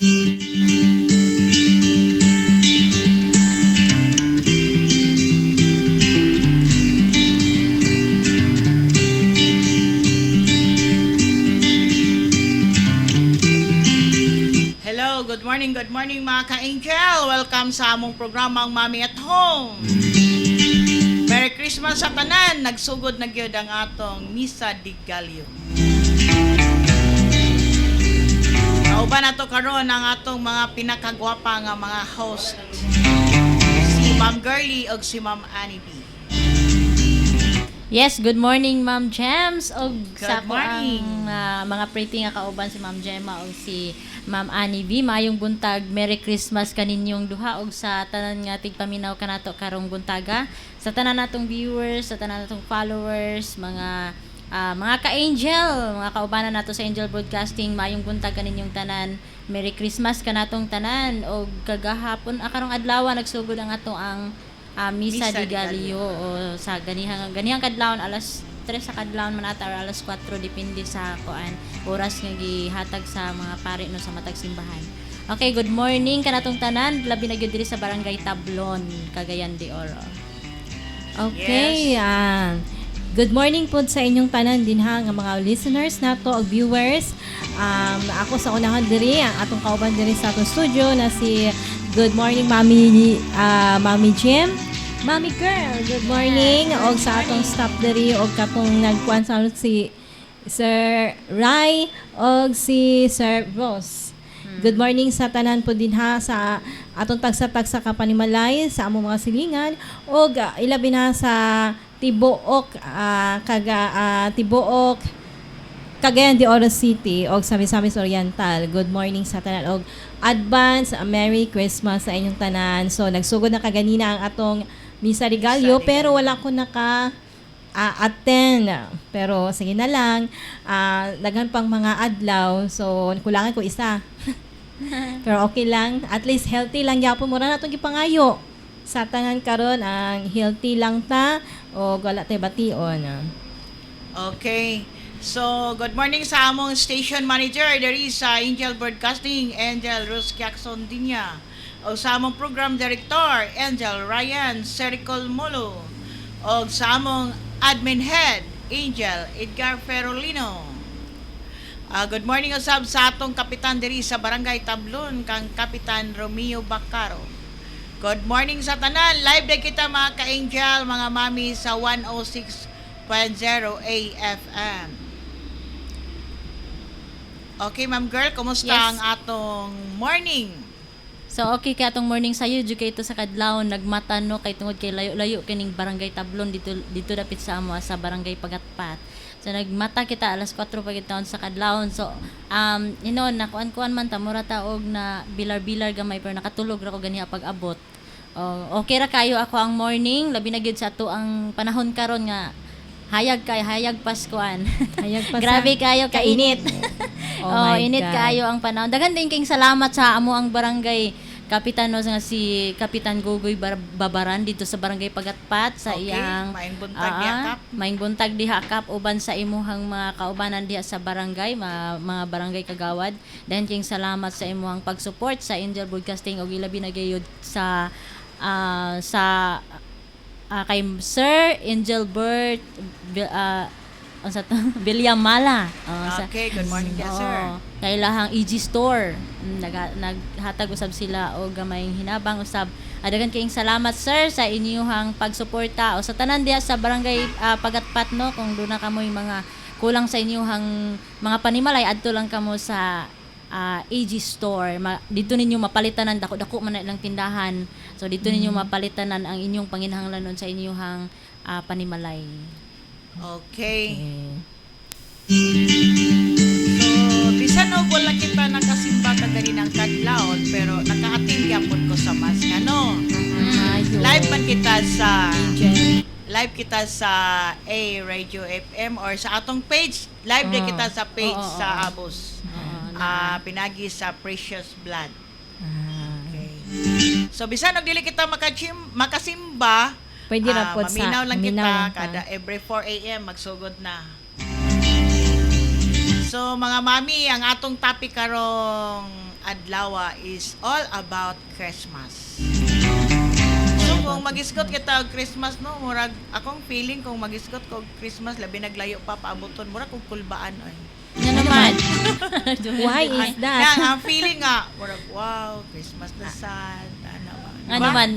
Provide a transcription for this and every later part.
Hello, good morning mga ka-angel. Welcome sa among programang Mommy at Home. Merry Christmas sa tanan. Nagsugod na gyud ang atong Misa di Gallo. Kauban nato karon ang atong mga pinakagwapa nga mga host. Si Ma'am Girly ug si Ma'am Annie B. Yes, good morning Ma'am Gems og sa Good morning. ang mga pretty nga kauban si Ma'am Gemma og si Ma'am Annie B. Maayong buntag, Merry Christmas kaninyong duha og sa tanan nga tigpaminaw kanato karong buntaga. Sa tanan natong viewers, sa tanan natong followers, mga ka-angel, mga kaubanan nato sa Angel Broadcasting, maayong buntag kaninyong tanan. Merry Christmas kanatong tanan og kagahapon karong adlaw nagsugod ang ato ang Misa di Gallo o sa ganihang kadlawon alas 3 sa kadlawon man ata or alas 4 depende sa oras nga gihatag sa mga pari no sa matag simbahan. Okay, good morning kanatong tanan, labi na gyud diri sa Barangay Tablon, Cagayan de Oro. Okay, good morning po sa inyong tanan din ha, nga mga listeners nato o viewers. Ako sa unahan diri, ang atong kauban diri sa atong studio na si Good morning Mami Jim. Mami Girl, good morning. Og sa atong staff diri og katong nagkuan sa si Sir Rai og si Sir Ross. Good morning sa tanan po din ha sa atong tagsa-tagsa kapanimalay sa among mga silingan og ilabi na sa Tibuok Cagayan de Oro City og sa Misamis Oriental. Good morning sa tanan og advance Merry Christmas sa inyong tanan. So nagsugod na kaganina ang atong Misa di Gallo pero wala ko attend. Pero sige na lang, daghan pang mga adlaw. So kulangan ko isa. Pero okay lang, at least healthy lang gyapon mo ra natong gipangayo. Sa tanan karon ang healthy lang ta o wala tay bation. Okay. So, good morning sa among station manager diri sa Angel Broadcasting, Angel Rose Jackson Dinya. O sa among program director, Angel Ryan Sericol Molo. O sa among admin head, Angel Edgar Ferolino. Good morning usab sa atong kapitan diri sa Barangay Tablon, kang Kapitan Romeo Bacaro. Good morning sa tanan. Live na kita mga ka-angel, mga mami sa 106.0 AFM. Okay, Ma'am Girl, kumusta Yes. ang atong morning? So okay kay atong morning sayo jud kay ito sa kadlawon nagmata no kay tungod kay layo-layo kining Barangay Tablon dito dapit sa amo sa Barangay Pagatpat. So nagmata kita alas 4 pa gid taon sa kadlawon. So nakuan man ta mura ta og na bilar-bilar gamay pero nakatulog ra ko ganiha pag-abot. Okay ra kayo ako ang morning labi na gyud sa ato ang panahon karon nga hayag paskuan. Hayag pa Grabe kayo kainit. Oh my init God. kayo ang panahon. Daghan din king salamat sa amo ang barangay kapitan no nga si Kapitan Gogoy Babaran dito sa Barangay Pagatpat sa Okay, iyang maayong buntag diha, Kap. maayong buntag diha Kap uban sa imuhang mga kaubanan diha sa barangay mga barangay kagawad. Dahil king salamat sa imuhang pag-support sa Angel Broadcasting og ilabi na gayud sa kay Sir Angel Bert William Mala. Okay, good morning dia, sir. Kay lahang EG Store. Naghatag usab sila og gamay hinabang usab. Adagan kayong salamat sir sa inyong pagsuporta o sa tanan diha sa Barangay Pagatpat no kung doon na kamoy mga kulang sa inyong mga panimalay adto lang kamo sa AG Store. Dito ninyo mapalitanan dako-dako man na ilang tindahan. So dito ninyo mapalitanan ang inyong panginahanglanon sa inyong panimalay. Okay. So, bisan og wala kita nakasimba kagani ng kadlawon pero naka-attend gyapon ko sa mas no. Live man kita sa A Radio FM or sa atong page. Live din kita sa page sa Abos. Pinagi sa Precious Blood. Okay. So bisan og dili kita makasimba, Pwede ra pod sa maminaw lang kita maminaw lang kada every 4 AM magsugod na. So mga mami, ang atong topic karong adlaw is all about Christmas. So kung magisgot kita og Christmas no, murag akong feeling kung magisgot ko og Christmas labi naglayo pa paaboton murag kung kulbaan oy. Ano naman? Why is Nga, that? ang feeling nga murag wow, Christmas na sad. Ano man?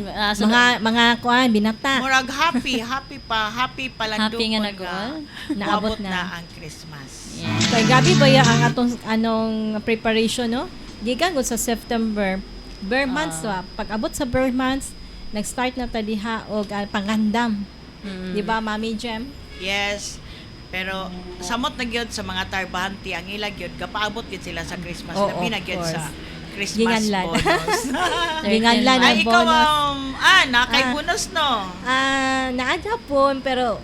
Mga kuan binata. Murag happy pa lang Happy nga dugod nag-all? Naabot moabot na. ang Christmas. Yeah. Kay gabi ba ya ang atong anong preparation no? Gikan ko sa September. Bare months pag abot sa bare months, nag-start na ta diha og pangandam. Di ba, Mami Jem? Yes. Pero samot na gyud sa mga tarbahanti ang ila gyud kapaabot gyud sila sa Christmas Oo, labi na of gyud course. sa Christmas Ginganlan. bonus. Ginganlan ang Ay ikaw bonus. nakay bonus no. Naadya po, pero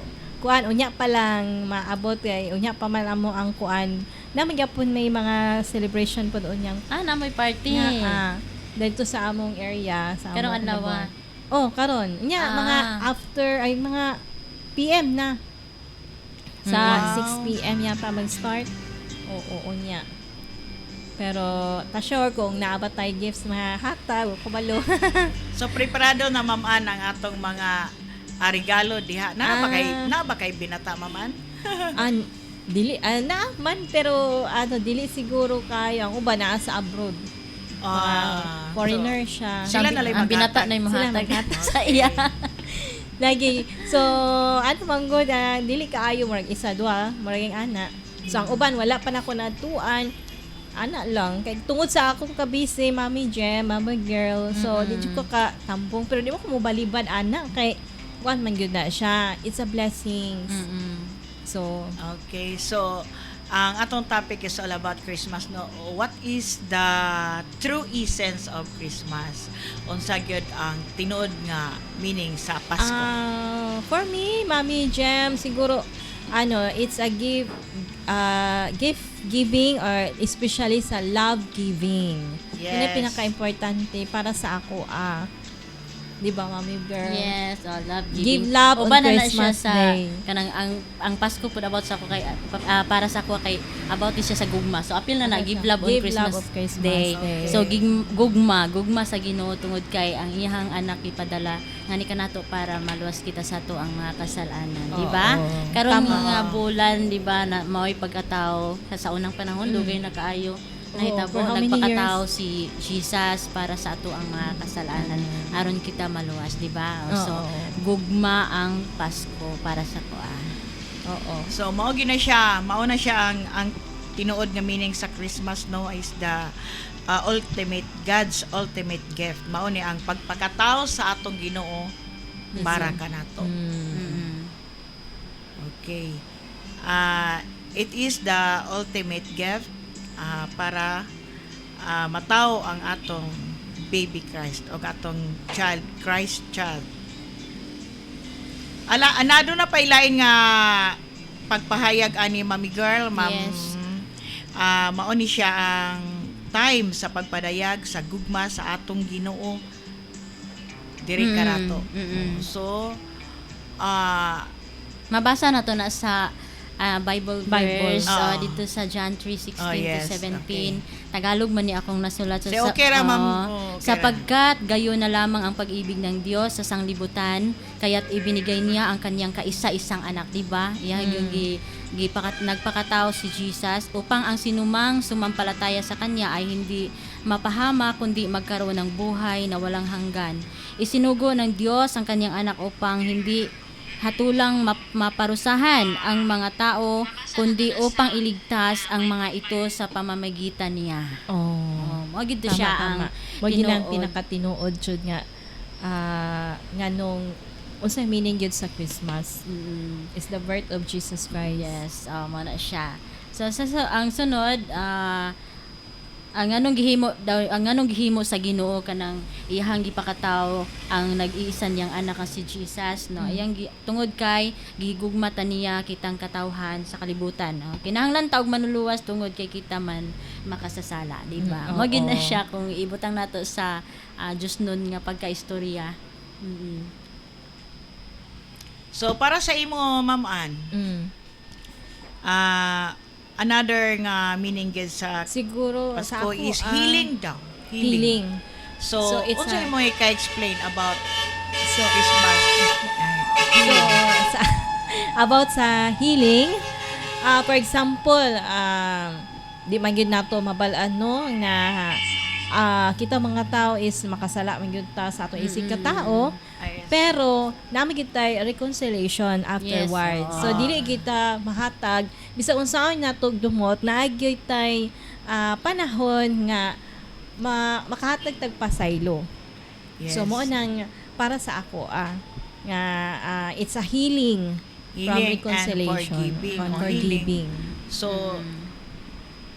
kuan unya pa lang maabot kay unya pa man amo ang kuan. Naman gyapon may mga celebration po unyang Namoy party. dito sa among area sa Karong among adlaw. lugar. Oh, karon. Unya mga after ay mga PM na. Sa Wow. 6 PM yata mag-start. Oo, unya. Pero ta sure kung naabot tayo gifts mga hatag o kumalo. So preparado na ma'am-an ang atong mga regalo diha. Na ba kay binata ma'am-an? Dili na man pero dili siguro kay ang uban naa sa abroad. Foreigner siya. Sila na lang Ang binata maghatag. na yung Sila mahatag maghatag. sa iya. Lagi. So, bang good, dili kaayo murag isa duha, murag ang ana. So ang uban wala pa nako natuan. Ana lang kay tungod sa akong kabisi, Mami Jem, Mama Girl. So di jud ko ka tampong pero di mo ko mobalibad ana kay one man gyud na siya. It's a blessing. So, Okay, so ang atong topic is all about Christmas no. What is the true essence of Christmas? Unsa gyud ang tinuod nga meaning sa Pasko? for me, Mami Jem, siguro it's a gift giving or especially sa love giving. Yun ang Yes. pinaka-importante para sa ako. Di ba, Mami Girl? Yes, love Give giving. love on Uban na na Christmas siya sa Day. kanang ang Pasko pud about sa ako kay para sa ako kay about siya sa gugma. So apil na Okay, give siya. love on Give Christmas, love of Christmas Day. Day. So gugma sa Ginoo tungod kay ang iyang anak ipadala ngani kanato para maluwas kita sa to ang mga kasalanan, di ba? Oo. Karon Tama. nga bulan, di ba, na mao'y pagkatao sa unang panahon dugay na kaayo. Nahitabo, for how many nagpakatao si Jesus para sa ato ang mga kasalanan aron kita maluwas, di ba? So Oo. gugma ang Pasko para sa kuan. Oo. So mao na siya, ang tinuod nga meaning sa Christmas no is the God's ultimate gift. Mao ni ang pagpakatao sa atong Ginoo para kanato. Okay. It is the ultimate gift para mataw ang atong baby Christ o atong Christ child. Anado na pailain nga pagpahayag ani Mami Girl, Ma'am. Yes. Mao ni siya ang time sa pagpadayag sa gugma sa atong Ginoo diri karato. So Mabasa na to na sa Bible verse Oo. dito sa John 3:16 Oh, yes. to 17. Okay. Tagalog man ni akong nasulat Say, okay ra, ma'am. Okay ra. Sapagkat gayon na lamang ang pag-ibig ng Diyos sa sanglibutan, kaya't ibinigay niya ang kanyang kaisa-isang anak, di ba? Yung nagpakatao si Jesus upang ang sinumang sumampalataya sa kanya ay hindi mapahama kundi magkaroon ng buhay na walang hanggan. Isinugo ng Diyos ang kanyang anak upang hindi hatulang maparusahan ang mga tao kundi upang iligtas ang mga ito sa pamamagitan niya. Mao gid siya ang Wag lang tinuod. pinakatinuod jud nga nganong unsay meaning gyud sa Christmas is the birth of Jesus Christ. Yes, mao na siya. So ang sunod ang anong gihimo sa Ginoo kanang iyang gipakataw ang nag-iisa niyang anak nga si Jesus no. Iyang tungod kay gihigugmata niya kitang katawhan sa kalibutan. Kinahanglan ta og manuluwas tungod kay kita man makasasala, di ba? Oo. Mao gid na siya kung ibutang nato sa Diyos nun nga pagkaistorya. So para sa imo Ma'am Ann, Mm. another nga meaning gid sa Siguro sa Pasko ako is healing daw. healing. So, So, it's unsa a- mo ka-explain about So Christmas? So, sa, about sa healing, for example, di man gyud nato mabalaan no nga kita mga tao is makasala man gyud ta sa atong isig ka tao, Ay, pero namin gyud tay reconciliation afterwards. Yes, oo. So dili kita mahatag bisag unsaon natog dumot naagyoy tay panahon nga makahatag tag pasaylo. yes. So mo nang para sa ako nga it's a healing from Healing and reconciliation forgiving. on O, forgiving. So,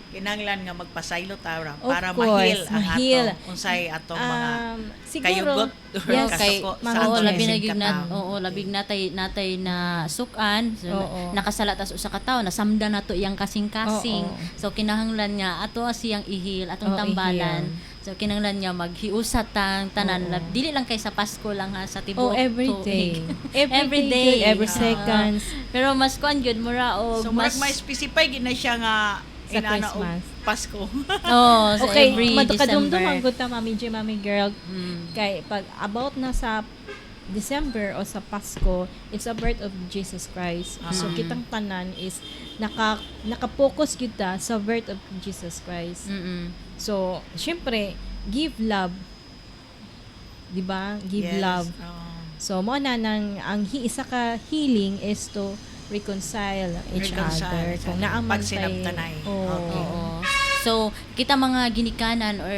kinanglan nga magpasaylo tara Of para course, ma-heal ang ma-heal. unsay atong mga Siguro kayugot or yes, kasuko mga sa Oo, atong labi na isig gyud katao. oo, labig natay na sukan, so, Oo. nakasala tas usa ka tawo, nasamda nato iyang kasing-kasing. Oo. So kinahanglan nga ato siyang ihil atong Oo, tambalan. ihil. So kinahanglan nga maghiusat tang tanan. Oo. Dili lang kay sa Pasko lang ha, sa tibuok every tuig. day. Every day, day. good, every Oo. seconds. Pero mas kuan gyud mura og So, mas murag may specify gid na siya nga Sa inana og Christmas. Pasko. oh, so Okay, every madukadumdum December. ang good ta, Mami J, Mami Girl. Mm. Kay pag about na sa December o sa Pasko, it's a birth of Jesus Christ. So kitang tanan is naka-focus kita sa birth of Jesus Christ. Mm-mm. So, syempre, give love. 'Di ba? Give Yes. love. Oo. So, mo na nang isa ka healing is to reconcile each Reconcile other. each Kung other. naaman Pagsinabtanay. Oo. Okay. Oo. So, kita mga ginikanan or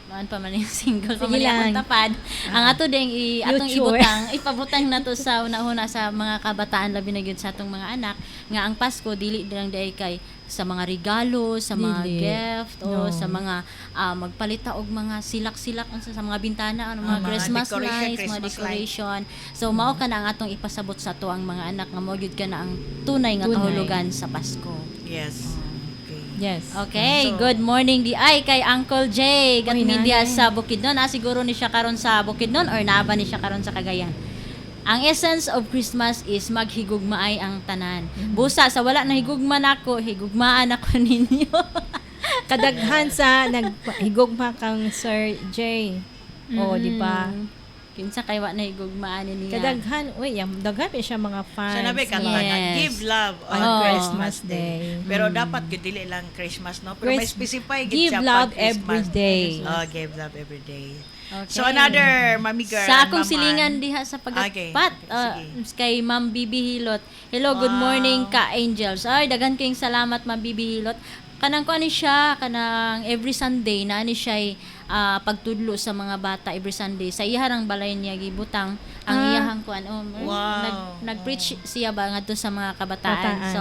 maan pa man yung single pa Sige man yung lang. tapad. Ang ato ding atong Future. ipabutang na to sa una-una sa mga kabataan labi na gyud sa atong mga anak nga ang Pasko dili lang day kay sa mga regalo, sa mga Dili. gift o No. sa mga magpalita og mga silak-silak sa mga bintana ano mga Mga Christmas decoration, lights, mga Christmas decoration. So mao ka na ang atong ipasabot sa to ang mga anak nga mao gyud ka na ang tunay nga Tunay. kahulugan sa Pasko. Yes. Okay. Yes. Okay, So- good morning di ay kay Uncle J. Gat Oy, media nanay. sa Bukidnon. Siguro ni siya karon sa Bukidnon or naaba ni siya karon sa Cagayan. Ang essence of Christmas is maghigugmaay ang tanan. Busa sa wala na higugma nako, higugmaan ako ninyo. Kadaghan sa naghigugma kang Sir J. O, di ba? Kinsa kay wa na higugmaan niya. Kadaghan, daghan pa siya mga fans. So, nabi ka lang, Yes. give love on On Christmas Christmas Day. Day. Pero dapat gid dili lang Christmas, no? Pero may specify gid Give siya love pag Christmas. every day. Oh, give love every day. Okay. So, another Mami Girl. Sa akong Ma'am silingan Ann. diha sa Okay. pagpat Sige. kay Ma'am Bibi Hilot. Hello, good Wow. morning ka Angels. Ay daghan kayong salamat Ma'am Bibi Hilot. Kanang ko ani siya kanang every Sunday na ani siya pagtudlo sa mga bata every Sunday. Sa iharang balay niya gibutang ang iyahang kuan. Wow. Nag-preach siya ba ngadto sa mga kabataan. Kabataan. So,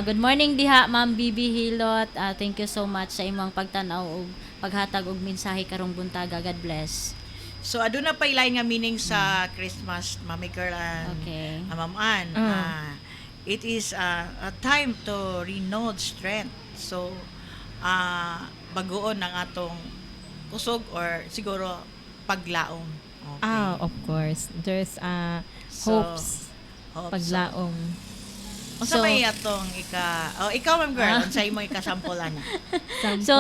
good morning diha Ma'am Bibi Hilot. Thank you so much sa imong pagtan-aw ug paghatag og mensahe karong buntaga. God bless. So, aduna pa ilay nga meaning sa Christmas, Mami Girl and Okay. Ma'am Ann. It is a time to renewed strength. So, bagoon ang atong kusog or siguro paglaom. Okay. Of course. There's So, hopes. Hope. Paglaom. Unsa So- may atong ikaw Ma'am Girl, unsa imong ikasampulan na? So,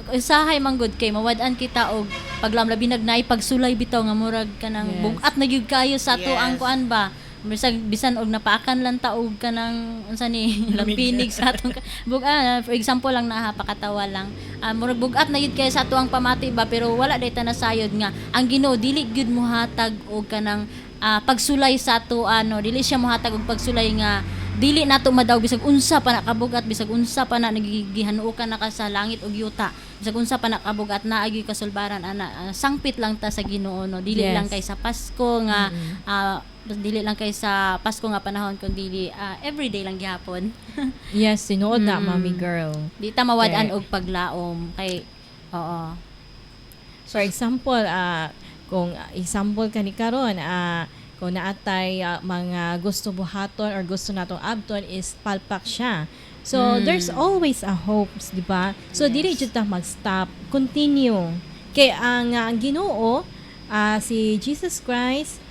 usahay man good kay mawad-an kita og paglamlabi nagnay pagsulay bitaw nga murag kanang Yes. bugat na gyud kayo sa ato Yes. ang kuan ba. Bisan og napaakan lang ta og kanang unsa ni lampinig sa atong for example lang na pakatawa lang. Murag bugat na gyud kayo sa ato ang pamati ba pero wala day ta nasayod nga ang Ginoo dili gyud mohatag og kanang pagsulay sa ato dili siya mohatag og pagsulay nga dili nato madaw bisag unsa pa nakabugat bisag unsa pa na nagigihanuokan na ka sa langit ug yuta bisag unsa pa nakabugat na agi kasulbaran sangpit lang ta sa Ginoo no dili Yes. lang kay sa Pasko nga dili lang kay sa Pasko nga panahon kundi everyday lang gihapon. Yes, sinuod na, Mami Girl. Di ta mawad-an Correct. og paglaom kay oo. For example, kung example kani karon, kung naatay mga gusto buhaton or gusto natong abton is palpak siya. So there's always a hopes, di ba? So dili jud ta mag-stop, continue. Kay ang Ginoo si Jesus Christ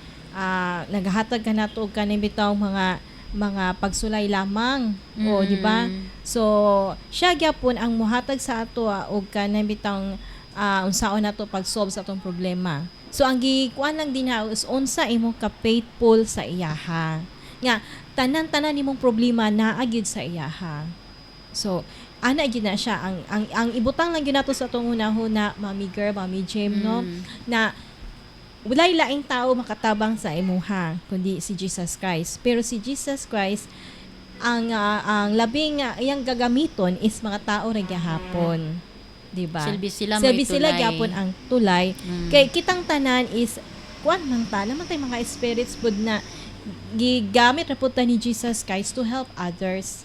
naghatag ka nato og kanang bitaw mga mga pagsulay lamang. O, di ba? So, siya gyapon ang muhatag sa ato og kanang bitang unsaon nato pag-solve sa atong problema. So, ang gikuan lang din is unsa imong ka-faithful sa iyaha. Nga, tanan-tanan nimong problema naa gyud sa iyaha. So, ana gyud na siya ang ibutang lang gyud nato sa atong una-una, Mami Girl, Mami Jem, no? Na walay laing tao makatabang sa imuha kundi si Jesus Christ. Pero si Jesus Christ ang labing iyang gagamiton is mga tao ra gyapon. Diba? Silbi sila Silbi may sila tulay. gyapon ang tulay. Kay kitang tanan is kuan man ta naman tay mga spirits pud na gigamit ra pud ta ni Jesus Christ to help others.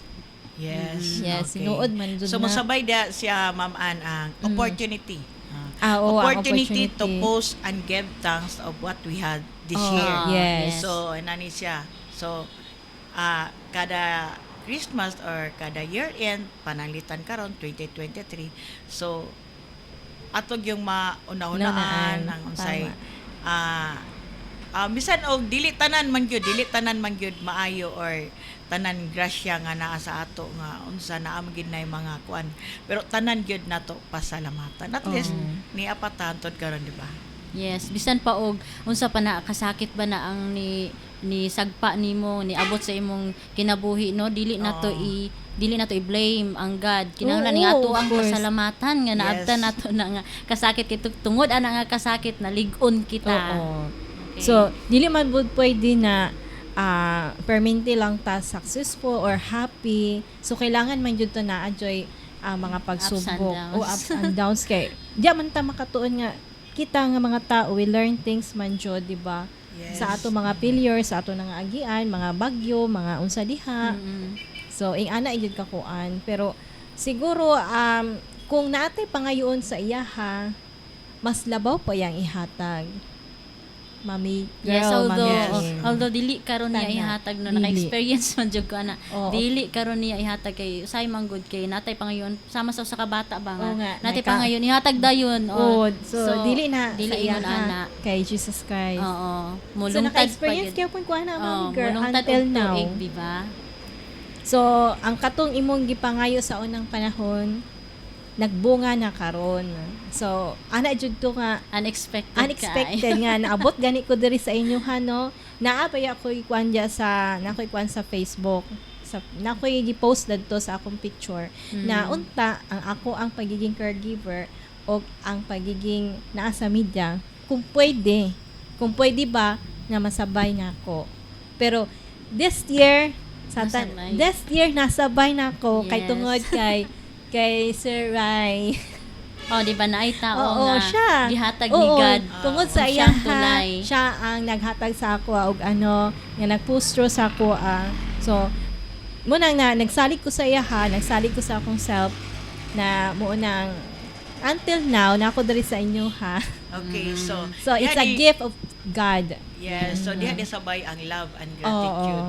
Yes. Yes, Okay. sinuod man jud So, na. masabay da siya, Ma'am Ann, ang opportunity. Oo, ang Opportunity to post and give thanks of what we had this year. Yes. So, nani siya. So, kada Christmas or kada year-end, pananglitan karon 2023. So, atog yung mauna-unaan Naunaan. ang unsay Tama. bisan og dili tanan man gyud maayo or tanan grasya nga naa sa ato nga unsa naa magid na mga kuan, pero tanan gyud nato pasalamatan at least ni apatantod karon, di ba? Yes, bisan pa og unsa pa na kasakit ba na ang ni sagpa nimo ni abot sa imong kinabuhi, no, dili na to i-blame ang God. Kinahanglan nga ato of ang course. pasalamatan nga naabtan Yes. nato na nga kasakit kito tungod ana nga kasakit na lig-on kita. Oo. Okay. So, dili man bud pwede na permanente lang ta successful or happy. So, kailangan man jud ta na enjoy mga pagsubok downs. o ups and downs kay. Di man ta makatuon nga kita nga mga tao we learn things man jud, di ba? Yes. Sa ato mga failures, sa ato nga agian, mga bagyo, mga unsa diha. So, ing ana gyud kakuan. Pero siguro kung naatay pangayoon sa iyaha, mas labaw pa yang ihatag. Mami Yes, girl, although mami. although dili karon niya Tana. ihatag no Dili. naka-experience man jud ko ana. Oo. Dili karon niya ihatag kay usay man gud kay natay pangayon sama sa kabata ba nga. Oo nga, Natay naka- pangayon ihatag dayon. Oh, so, dili na dili sa ingon iyaha ana. kay Jesus Christ. Oo. So, Mulungtad naka-experience pa kaya po kuha na, mami girl, mulungtad until og now. tuig, di ba? So, ang katong imong gipangayo sa unang panahon, nagbunga na karon. So, ana jud to nga unexpected nga naabot gani ko diri sa inyo no. Naapay ako ikuan sa sa Facebook. Nakoy gi-post dadto sa akong picture na unta ang pagiging caregiver o ang pagiging naa sa media kung pwede ba na masabay na ako. Pero this year Nasabay. this year nasabay na ako kay Yes. tungod kay Sir Rai. Oh, di ba naay tao Oo, nga siya. gihatag ni Oo, God. tungod sa Siyang iya tulay. siya ang naghatag sa ako og nga nagpustro sa ako. So munang nagsalig ko sa iya nagsalig ko sa akong self na muunang until now na ako diri sa inyo ha. Okay, so So it's a gift of God. Yes, so diha sabay ang love and Oo. gratitude.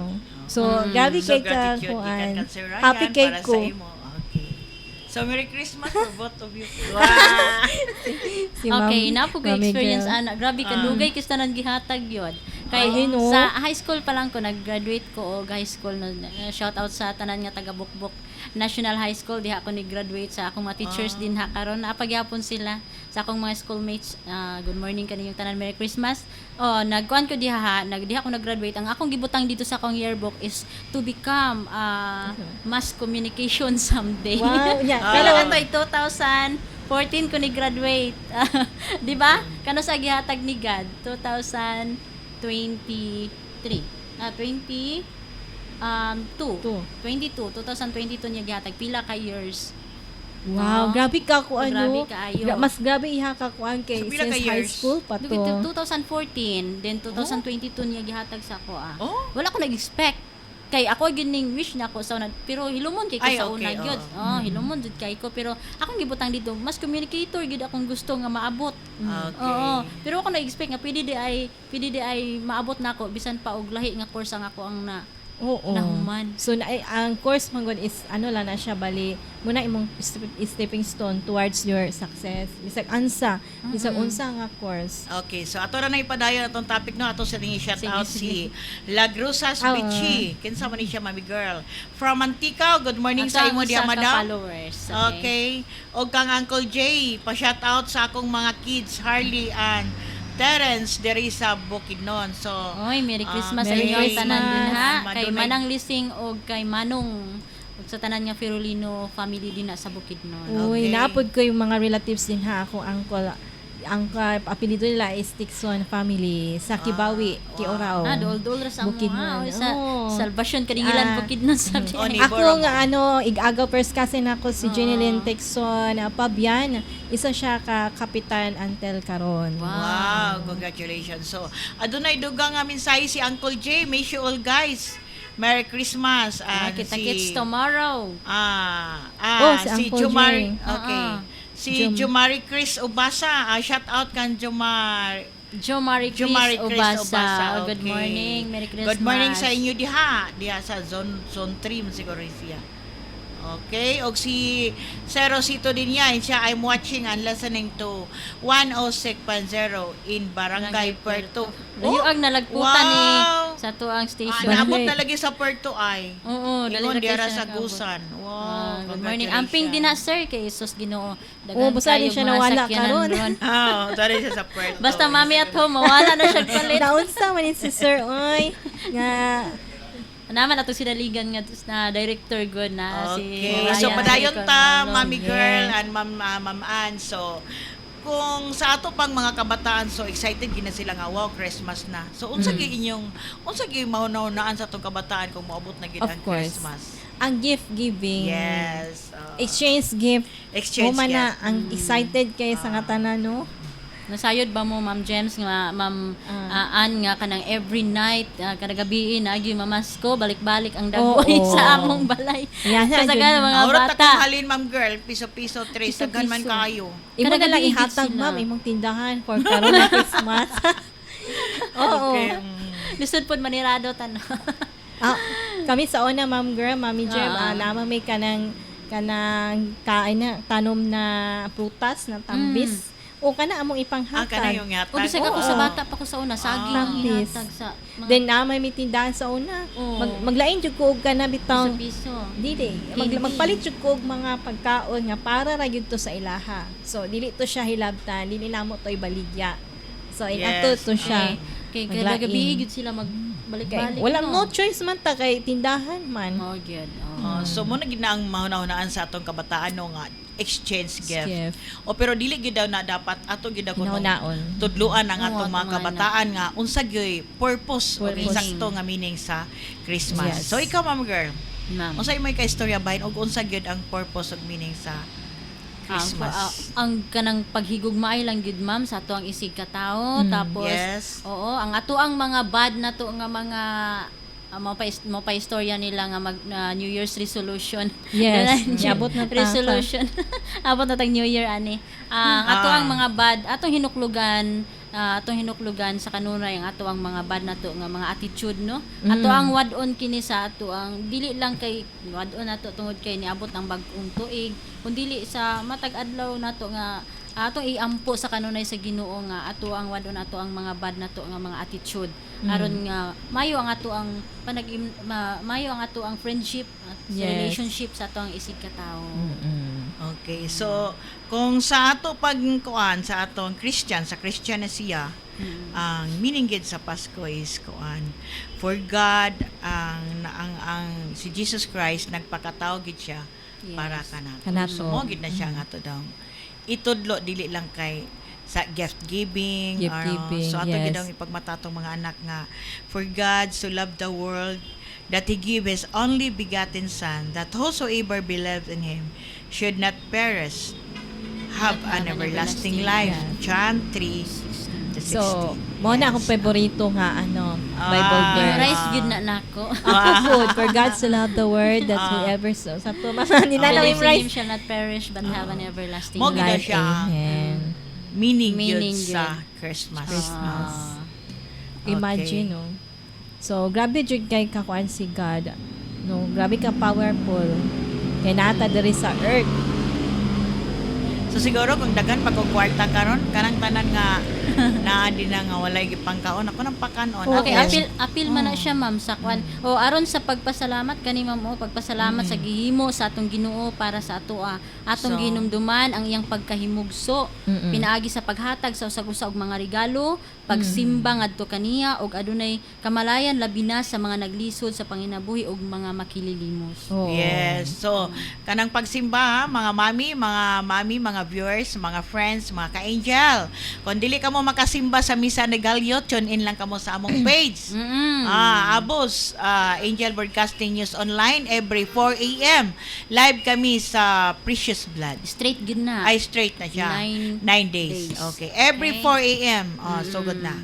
So grabe So kay ka gratitude kuan. ikan Sir Ryan Happy kay para ko. sa imo. Okay. So Merry Christmas for both of you. Wow. Si Ma'am- Okay, napo ko Mami experience girl. ana. Grabe ka dugay kis tanan gihatag yun. Kay Ay, no? sa high school pa lang ko nag-graduate ko og high school no, shout out sa tanan nga taga Bukbok National High School diha ako ni-graduate sa akong mga teachers din ha karon napagyapon sila sa akong mga schoolmates. Good morning kaninyong tanan, Merry Christmas. Oh, nagkuan ko diha diha ako nag-graduate. Ang akong gibutang dito sa akong yearbook is to become mass communication someday. Wow, nya. Pero ato 2014 ko ni-graduate. 'Di ba? Kano sa gihatag ni God? 2023. 2022 niya gihatag pila ka years. Wow, grabe ka ko Grabe kaayo. Mas grabe iha ka kuan kay So, pila ka since high years? school pa to. 2014, then 2022 niya gihatag sa ako Oh? Wala ko nag-expect. Kay ako gining wish na ko sa una, pero hilumon kay ko Ay, sa okay, una gyud. Hilumon jud kay ko pero akong gibutang dito, mas communicator gyud akong gusto nga maabot. Okay. Oo. Pero ako na-expect nga pwede di ay maabot na ako bisan pa og lahi nga course ang ako ang Oo. Nahuman. So ang course man gud is ano lang na siya bali muna imong stepping stone towards your success. Bisag unsa nga course. Okay, so ato ra na ipadayon atong topic no, ato sa tingin shout Sige, out sige. si Lagrusas Oo. Bichi. Kinsa man ni siya, mami girl. From Antica, good morning Ato sa ang imo usa diha, ka madam. followers. Okay. O kang Uncle Jay, pa-shout out sa akong mga kids, Harley and Terence, diri sa Bukidnon. So, Oy, Merry Christmas sa Merry inyo tanan Christmas. din ha. Madunay- Kay Manang Lising o kay Manong ug sa tanan nga Firulino family din na sa Bukidnon. Uy, Okay. naapod ko yung mga relatives din ha. Ako, uncle, ang apelido nila is Tixon family sa Kibawi, wow. Kiorao. Dol-dol ra sa mo Bukidnon. ha. O sa Oo. Salvation Kadingilan Ah. Bukidnon sabi. Oh, ni- Ako nga igagaw first cousin ako si Oo. Jeneline Tixon Pabian. Isa siya ka kapitan until karon. wow, congratulations. So, adunay dugang nga mensahe si Uncle Jay. May you all guys. Merry Christmas. And Kita-kits tomorrow. Si si Uncle Jumari. Jay. Okay. Si Jum- Jumari Chris Ubasa. Shout out kan Jo Marie Chris Jumari Chris Obasa. Ubasa. Oh, good Okay. morning. Merry Christmas. Good morning sa inyo diha sa zone 3 siguro siya. Okay, og si Rosito din yan. Siya, I'm watching and listening to 106.0 in Barangay Puerto. Layo ang nalagputan ni wow! sa tuang station. Naabot Barangay. na lagi sa Puerto ay. Oo, Ingon dali ra diara kayo sa nakaabot. Gusan. Wow, Good morning. congratulations. Amping din na sir kay Jesus Ginoo. Oo, basta din kayong siya mga nawala sakyanan karon. ron. Oh, dari siya sa Puerto. Basta mami at home, mawala na siya palit. Naunsa man ni si Sir Oy nga Naman ato sinaligan nga na director good na si Okay, Ryan so padayon ta, Ricardo. Mami Girl Yes. and Ma'am Ann. So, kung sa ato pang mga kabataan, so excited gina sila nga, wow, Christmas na. So, unsa gyud inyong, unsa gyud mahunaw-naan sa atong kabataan kung maabot na gyud Of ang course. Christmas? ang gift giving. Yes. Exchange gift. Exchange Mo man na gift. ang excited kay sa nga tanan no. Nasayod ba mo Ma'am James nga Ma'am Ann nga kanang every night kada gabi na agi mamasko balik-balik ang dagoy Oo. sa among balay. Yan, Kasagan yun. mga Aurat bata. akong halin, Ma'am Girl, piso-piso, tres, Piso-piso. tagan man kayo. Imo Kada na lang gabi ihatag sila. ma'am imong tindahan for karon na Christmas. Oo. Okay. Lisod pod manirado tan. Ah, kami sa una ma'am girl, Mami Jem, naman may kanang kain na tanom na prutas na tambis. O kana among ipanghatag. Kana yung O yatag. bisag ako Oo. sa bata pa ko sa una saging ang Tambis. ihatag sa mga Then naman may tindahan sa una. Oo. Maglain jud ko og kana bitong piso. dili Hindi. magpalit jud ko og mga pagkaon nga para ra gyud to sa ilaha. So dili to siya hilabtan, dili namo to ibaligya. So inato Yes. to siya. Kay Maglain. kada gabi gud sila magbalik-balik. Kay, wala no choice man ta kay tindahan man. Oh, good. So, muna gid na ang mahuna-hunaan sa atong kabataan no nga exchange gift. Gift. O pero dili gid daw na dapat ato gid ako Hinahunaon. tudluan ang Oo, atong mga atong kabataan nga unsa gyud purpose o Purpose. insakto nga meaning sa Christmas. Yes. So ikaw, Ma'am Girl, Ma'am. unsa imong kaistorya bahin og unsa gyud ang purpose ug meaning sa Christmas? Ang kanang paghigugma ay lang gid ma'am sa ato ang isig ka tao tapos Yes. oo ang ato ang mga bad na to nga mga mo pa istorya nila nga na New Year's resolution. Yes. Ganun, Niabot na ta. resolution. Abot na tag New Year ani. Ato ang mga bad, atong hinuklugan sa kanunay ang ato ang mga bad na to nga mga attitude no. Ato ang wadon kini sa ato ang dili lang kay wadon nato tungod kay niabot ang bag-ong tuig, kun dili sa matag adlaw nato nga atong iampo sa kanunay sa Ginoo nga ato ang wadon ato ang mga bad na to nga mga attitude aron nga mayo ang ato ang mayo ang ato ang friendship at Yes. relationship sa ato ang isig ka tawo. Okay. So kung sa ato pagkuan sa atong Christian sa Christianesiya, ang meaning gid sa Pasko is kuan for God ang si Jesus Christ nagpakatao gid siya Yes. para kanato. Kanato. So mo gid na siya nga to daw. Itudlo dili lang kay sa gift giving, Gift giving, so ato yes. gid ang ipagmatatong mga anak nga for God so loved the world that He gave His only begotten Son, that whosoever believes in Him should not perish, have an everlasting life. life. John 3:16. So, mo na akong favorito nga Bible verse. Memorize gyud na nako. Ako good. For God so loved the world that whoever so. Sa to, hindi na Believes in memorize. him shall not perish but have an everlasting Mo gid na life. siya. Amen. Meaning Meaning yun sa Christmas. Ah. Imagine, no? So, grabe jud kay kakuan si God. No, grabe ka powerful. Kay nata diri sa earth. So siguro kung daghan pag kwarta karon kanang tanan nga naa din na nga walay gipangkaon ako nang pakanon. Oo. Okay, Ako, apil man na siya ma'am sa kwan. O aron sa pagpasalamat kani ma'am pagpasalamat sa gihimo sa atong Ginoo para sa atong So, ginumduman ang iyang pagkahimugso. Mm-mm. Pinaagi sa paghatag sa usag-usa og mga regalo, pagsimba ngadto kaniya og adunay kamalayan labi na sa mga naglisod sa panginabuhi og mga makililimos. Oo. Yes. So, kanang pagsimba, ha, mga mami, mga viewers, mga friends, mga ka-angel. Kung dili ka mo makasimba sa Misa ni Galyot, tune in lang ka mo sa among page. Abos, Angel Broadcasting News Online every 4 a.m. Live kami sa Precious Blood. Straight gid na. Ay, straight na siya. 9 days. days. Okay. Every Okay. 4 a.m. Oh, so good na.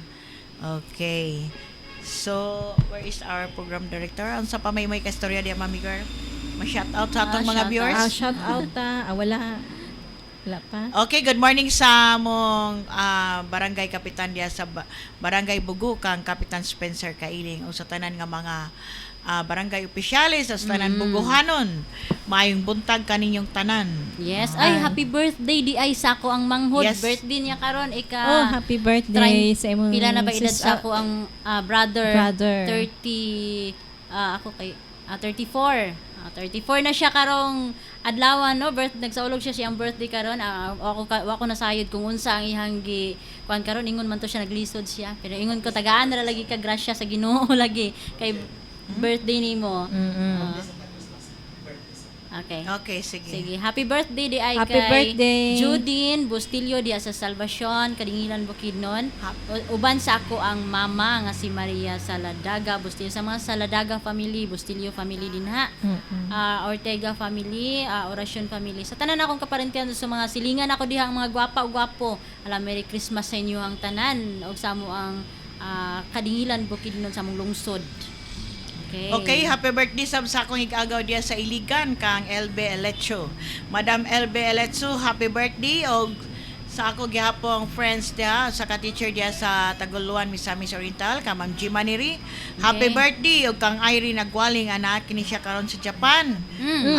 Okay. So, where is our program director? Ang sa pamay-may kastorya diya, Mami Girl? Ma-shout out sa atong mga shout viewers. Shout out wala. Wala pa. Okay, good morning sa among barangay kapitan diya sa Barangay Bugu kang Kapitan Spencer Kailing o sa tanan nga mga barangay opisyalis sa tanan Buguhanon. Maayong buntag kaninyong tanan. Yes. Ay, happy birthday di ay sa ako ang manghod. Yes. Birthday niya karon Oh, happy birthday sa imong Pila na ba edad sis- sa ako ang brother? brother. 30 ako kay 34. 34 na siya karong adlaw no, nagsaulog siya siyang birthday karon. Ako nasayod kung unsa ang ihang kuan karon ingon man to siya naglisod siya. Pero ingon ko tagaan na lagi ka grasya sa Ginoo lagi kay birthday nimo. Okay. Okay, sige. Sige, happy birthday di ay Happy kay birthday. Judine Bustillo di sa Salvacion, Kadingilan Bukidnon. Uban sa ako ang mama nga si Maria Saladaga Bustillo sa mga Saladaga family, Bustillo family din ha. Ortega family, Oracion family. Sa tanan akong kaparentihan sa mga silingan ako diha ang mga gwapa ug gwapo. Alam, Merry Christmas sa inyo ang tanan ug sa mo ang Kadingilan Bukidnon sa mong lungsod. Okay, happy birthday sa akong igagaw diya sa Iligan kang LB Elecho. Madam LB Elecho, happy birthday og sa ako gihapong friends diya sa ka-teacher diya sa Taguluan Misamis Oriental ka Ma'am G Maniri. Happy birthday og kang Irene Nagwaling anak kini siya karon sa Japan.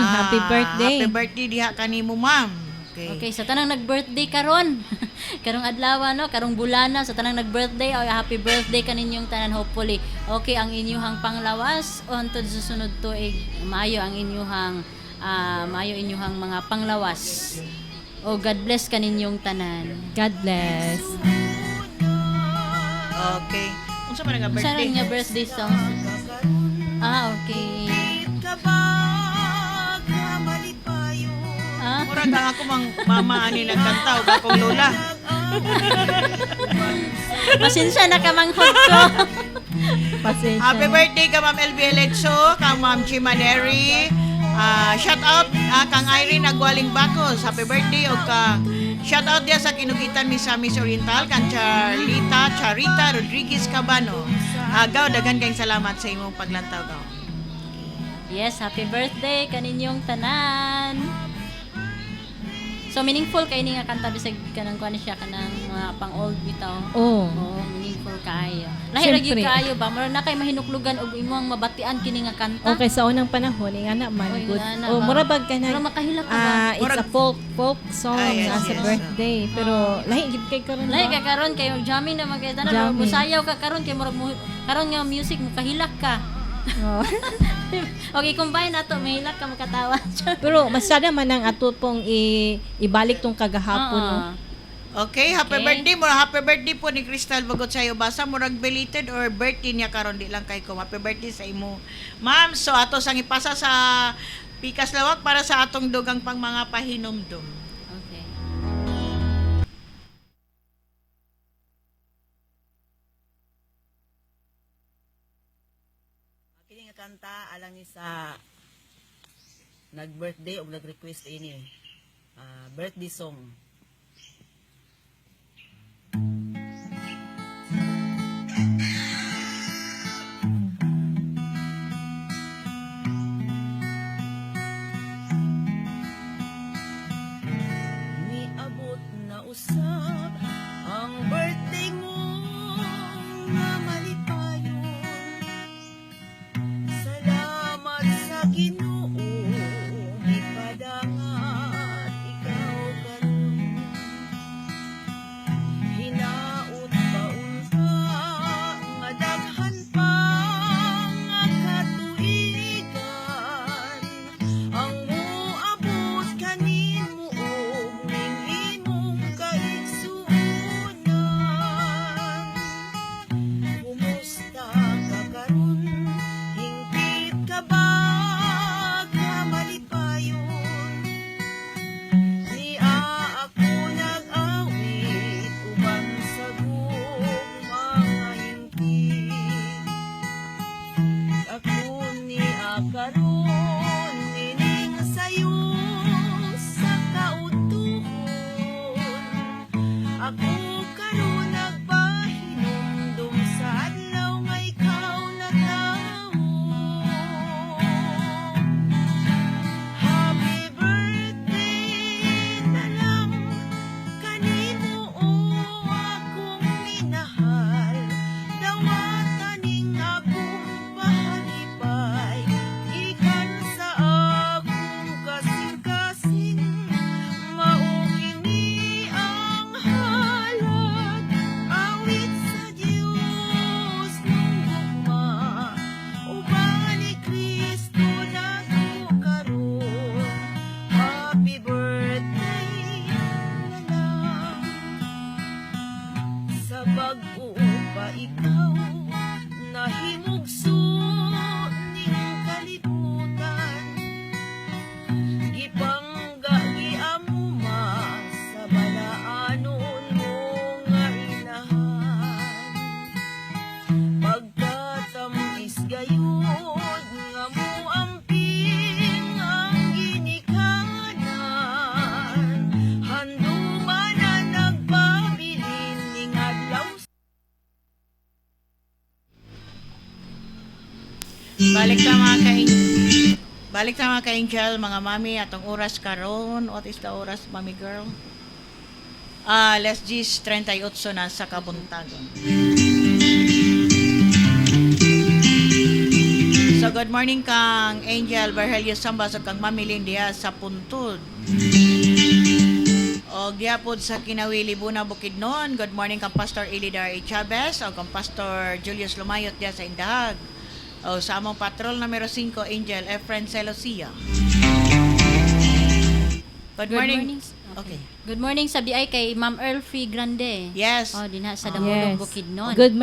Happy birthday. Happy birthday diha kanimo ma'am. Okay, sa tanang nag-birthday karon. Karong adlaw no, karong bulana sa tanang nag-birthday, happy birthday kaninyong tanan hopefully. Okay ang inyuhang panglawas untud sa sunod tuig. Maayo ang inyuhang mga panglawas. O God bless kaninyong tanan. God bless. Okay. Unsa man nga Sa birthday? nga birthday song? Okay. Murag ang ako mang mama ani nagkanta og akong lola. Pasensya na kamanghod ko. Pasensya. Happy birthday ka Ma'am LB Electro, ka Ma'am Chimaneri. Shout out kang Irene Nagwaling Bacos. Happy birthday og ka shout out dia sa Kinugitan Misamis Oriental kang Charita Rodriguez Cabano. Agaw daghan kayong salamat sa imong paglantaw gaw. Yes, happy birthday kaninyong tanan. So meaningful kay ni nga kanta bisag kanang kuan siya kanang mga pang old bitaw. Oh. Meaningful kaayo. Lahi ra gyud Siyempre. kaayo ba mura na kay mahinuklugan og imong mabatian kini nga kanta. Okay, sa unang panahon, nga man Oy, good. nga na Oh, ba? mura bag ka Mura na. makahilak ka ba? It's a folk song Yes, sa yes. birthday. Pero lahi gid kay karon. Lahi ka karon kay jamming na magkita na Jamming. busayaw ka karon kay mura karon nga music mo kahilak ka. Oh. Okay, combine nato mahilak ka makatawa. Pero masada man ang ato pong ibalik tong kagahapon. No? Okay, happy Okay. birthday mo. Happy birthday po ni Crystal Bagot sayo. Basa murag belated or birthday niya karon di lang kay ko. Happy birthday sa imo. Ma'am, so ato sang ipasa sa Pikas Lawak para sa atong dugang pang mga pahinumdum. Okay. Kini nga kanta alang ni sa nag-birthday o nag-request ini. Birthday song. Niabot na usab ang birthday mo nga malipayon Balik na mga ka-angel, mga mami, atong oras karon. What is the oras, mami girl? Let's just 38 na sa kabuntagon. So, good morning kang Angel Berhelio Samba sa kang Mami Lindia sa Puntod. O gyapod sa Kinawili Buna Bukidnon. Good morning kang Pastor Elidar A. Chavez o kang Pastor Julius Lumayot dia sa Indahag. O sa among patrol numero 5 Angel Efren Celosia. Good morning. Okay. Good morning sa BI kay Ma'am Earl Free Grande. Yes. Oh, dinha sa Damulong Bukidnon. Good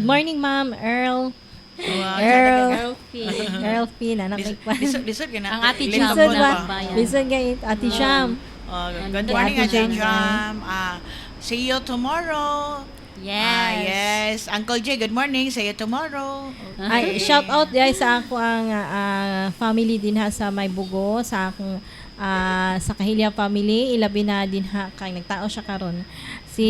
morning, Ma'am Earl. Earl Free. Earl P. na nakikpan. Lisod ka na. Ang ati Lingkod Jam na na ba? bayan. Listen kay Ate Sham. Good Ate morning, Ate Jam. Jam. See you tomorrow. Yes. Yes. Uncle J, good morning. See you tomorrow. Ay, shout out guys sa ako ang family din ha sa Maybugo, sa akong sa Kahilya family, ilabi na din ha kay nagtao siya karon. Si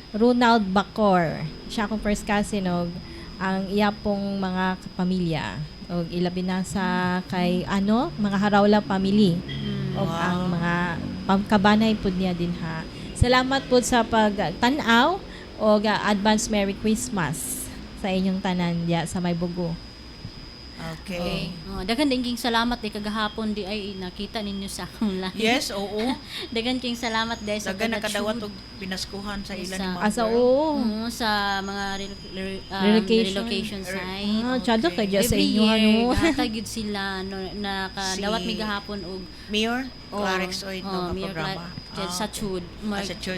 Ronald Bacor. Siya akong first cousin og ang iya pong mga pamilya. Og ilabi na sa kay mga Harawla family. Og ang mga pamkabanay pud niya din ha. Salamat po sa pagtanaw og advance Merry Christmas sa inyong tanan diya sa Maybugo. Okay. Daghan din king salamat di kagahapon di ay nakita ninyo sa akong live. Yes, oo. Daghan king salamat dahil sa Dagan nakadawat panatsud. og pinaskuhan sa ilan ni Sa- Ma'am Asa Girl. oo. Sa mga relocation site. Chado kay diya sa Every inyo year, natagid sila nakadawat Si- mi gahapon og Mayor Clarix Oid no Mayor programa. sa Chud. Sa Chud.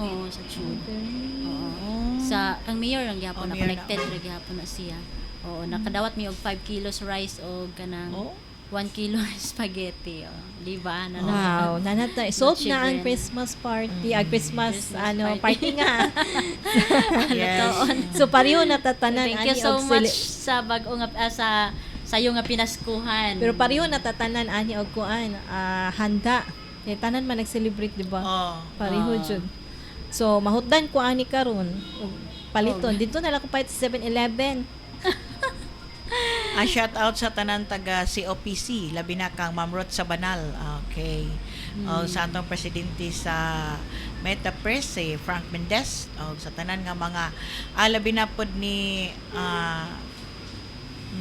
Oo, sa Chud. Oo. Sa kang mayor ang gihapon na Mayor connected ra gihapon na siya. Oo, nakadawat mi og 5 kilos rice o kanang Oh. 1 kilo spaghetti. Di ba? Wow, nanata solve na ang Children. Christmas party, Christmas Christmas party nga. Yes. So pareho natatanan Thank you ani so og much sa bag-o nga sa sayo nga pinaskuhan. Pero pareho natatanan ani og kuan handa. Kay tanan man nag-celebrate di ba? Oh. Pareho jud. So mahutdan ko ani karon og paliton dito na lang ko pa sa 7-Eleven. Shout out sa tanan taga COPC, labi na kang Ma'am Ruth sa Banal. Okay. Sa atong presidente sa Meta Press, si Frank Mendez. Sa tanan nga mga labi na pod ni